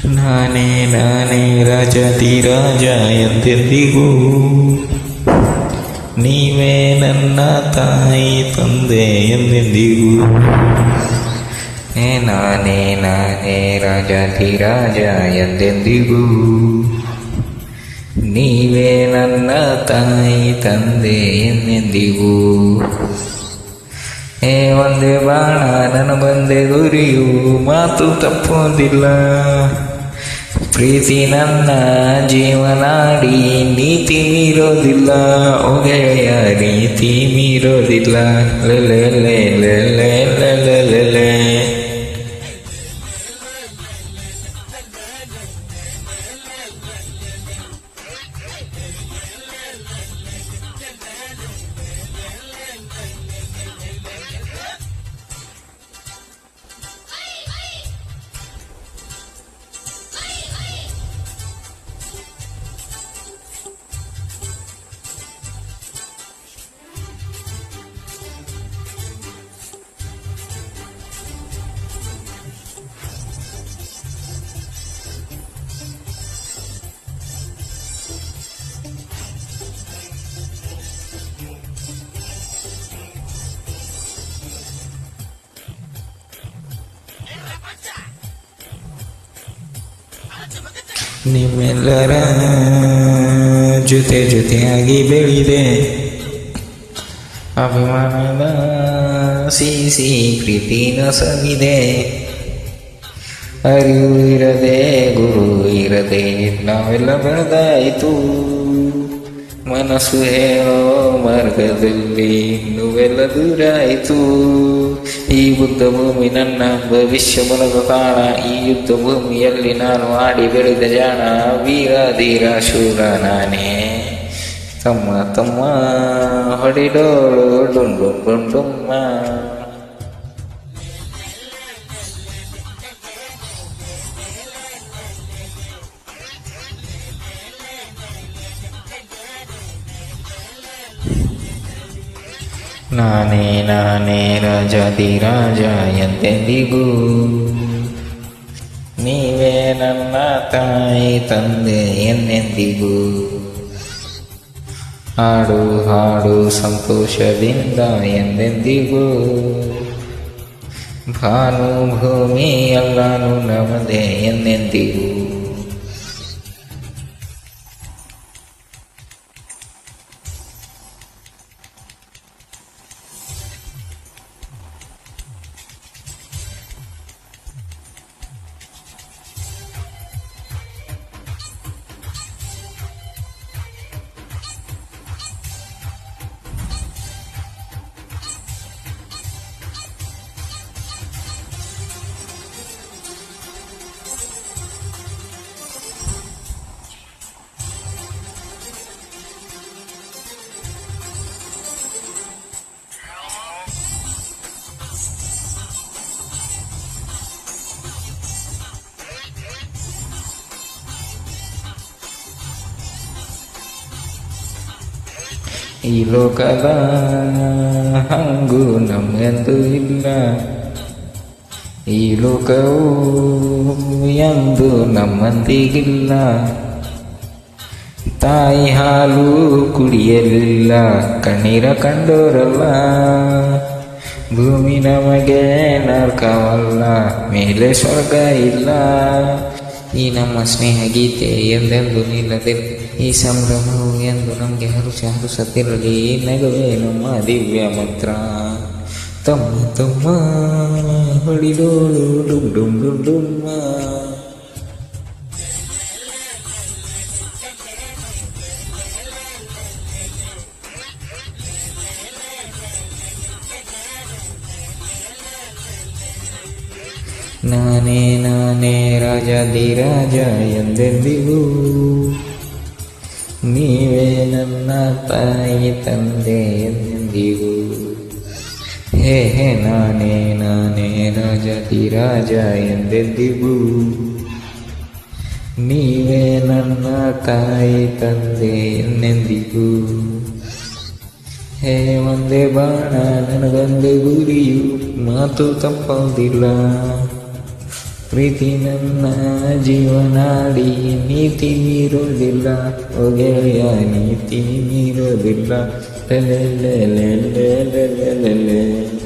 ನಾನೇ ನಾನೇ ರಾಜಾಧಿರಾಜ ಎಂದೆಂದಿಗೂ, ನೀವೇ ನನ್ನ ತಾಯಿ ತಂದೆ ಎಂದೆಂದಿಗೂ. ನಾನೇ ನಾನೇ ರಾಜಾಧಿರಾಜ ಎಂದೆಂದಿಗೂ, ನೀವೇ ನನ್ನ ತಾಯಿ ತಂದೆ ಎಂದೆಂದಿಗೂ. ಒಂದೇ ಬಾಣ ನನ್ನ ಬಂದೆ ಗುರಿಯು, ಮಾತು ತಪ್ಪೋದಿಲ್ಲ. ಪ್ರೀತಿ ನನ್ನ ಜೀವನಾಡಿ, ನೀತಿ ಮೀರೋದಿಲ್ಲ. ಒಗೆಯ ನೀತಿ ಮೀರೋದಿಲ್ಲ. ಲೆಲೆ ಲೆಲೆ ಲೆಲೆ ಲೆಲೆ. ನಿಮ್ಮೆಲ್ಲರ ಜೊತೆಯಾಗಿ ಬೆಳೆದೆ, ಅಭಿಮಾನದ ಸಿಹಿ ಪ್ರೀತಿನ ಸವಿದೆ. ಅರಿವು ಇರದೆ ಗುರು ಇರದೆ ನಾವೆಲ್ಲ ಬೆಳೆದಾಯಿತು. ಮನಸ್ಸು ಹೇಳೋ ಮಾರ್ಗದಲ್ಲಿ ನೀವೆಲ್ಲ ದೂರ ಆಯಿತು. ಈ ಬುದ್ಧ ಭೂಮಿ ನನ್ನ ಭವಿಷ್ಯ ಮೂಲಕ ಕಾಣ. ಈ ಯುದ್ಧ ಭೂಮಿಯಲ್ಲಿ ನಾನು ಆಡಿ ಬೆಳೆದ ಜಾಣ. ವೀರ ಧೀರ ಶೂರ ನಾನೇ. ತಮ್ಮ ತಮ್ಮ ಹೊಡಿಡೋಳು ಡುಂಡು ಡುಂಡುಮ್ಮ. ನಾನೇ ನಾನೇ ರಾಜಾಧಿರಾಜ ಎಂದೆಂದಿಗೂ, ನೀವೇ ನನ್ನ ತಾಯಿ ತಂದೆ ಎಂದೆಂದಿಗೂ. ಹಾಡು ಹಾಡು ಸಂತೋಷದಿಂದ ಎಂದೆಂದಿಗೂ. ಭಾನು ಭೂಮಿ ಎಲ್ಲಾನು ನಮ್ಮದೇ ಎಂದೆಂದಿಗೂ. ಈ ಲೋಕದ ಹಂಗು ನಮ್ಮೆಂದು ಇಲ್ಲ. ಈ ಲೋಕವು ಎಂದು ನಮ್ಮಂದಿಗಿಲ್ಲ. ತಾಯಿ ಹಾಲು ಕುಡಿಯಲಿಲ್ಲ, ಕಣ್ಣೀರ ಕಂಡೋರಲ್ಲ. ಭೂಮಿ ನಮಗೆ ನರಕವಲ್ಲ, ಮೇಲೆ ಸ್ವರ್ಗ ಇಲ್ಲ. ಈ ನಮ್ಮ ಸ್ನೇಹ ಗೀತೆ ಎಂದೆಂದು ನಿಲ್ಲದಿರಲಿ. ಈ ಸಂಭ್ರಮವು ಎಂದು ನಮಗೆ ಹರುಷತ್ತಿರಲಿ. ನಗುವೆ ನಮ್ಮ ದಿವ್ಯ ಮಂತ್ರ. ತಮ್ಮ ತಮ್ಮ ಹೊಡಿದೋಳು ಡುಮ್ ಡುಮ್ ಡುಮ್ ಡುಮ್ಮ. ನಾನೇ ನಾನೇ ರಾಜಾಧಿರಾಜ ಎಂದೆಂದಿಗೂ, ನೀವೇ ನನ್ನ ತಾಯಿ ತಂದೆ ಎಂದೆಂದಿಗೂ. ಹೇ ಹೇ ನಾನೇ ನಾನೇ ರಾಜಾಧಿರಾಜ ಎಂದೆಂದಿಗೂ, ನೀವೇ ನನ್ನ ತಾಯಿ ತಂದೆ ಎಂದೆಂದಿಗೂ. ಹೇ ಒಂದೇ ಬಾಣ ನನಗೊಂದೇ ಗುರಿಯು, ಮಾತು ತಪ್ಪೋದಿಲ್ಲ. ಪ್ರೀತಿ ನನ್ನ ಜೀವನಾಡಿ, ನೀತಿ ಮೀರೋದಿಲ್ಲ ಓ ಗೆಳೆಯ, ನೀತಿ ಮೀರೋದಿಲ್ಲ. ಲೆ ಲೆ ಲೆ ಲೆ ಲೆ ಲೆ ಲೆ ಲೆ.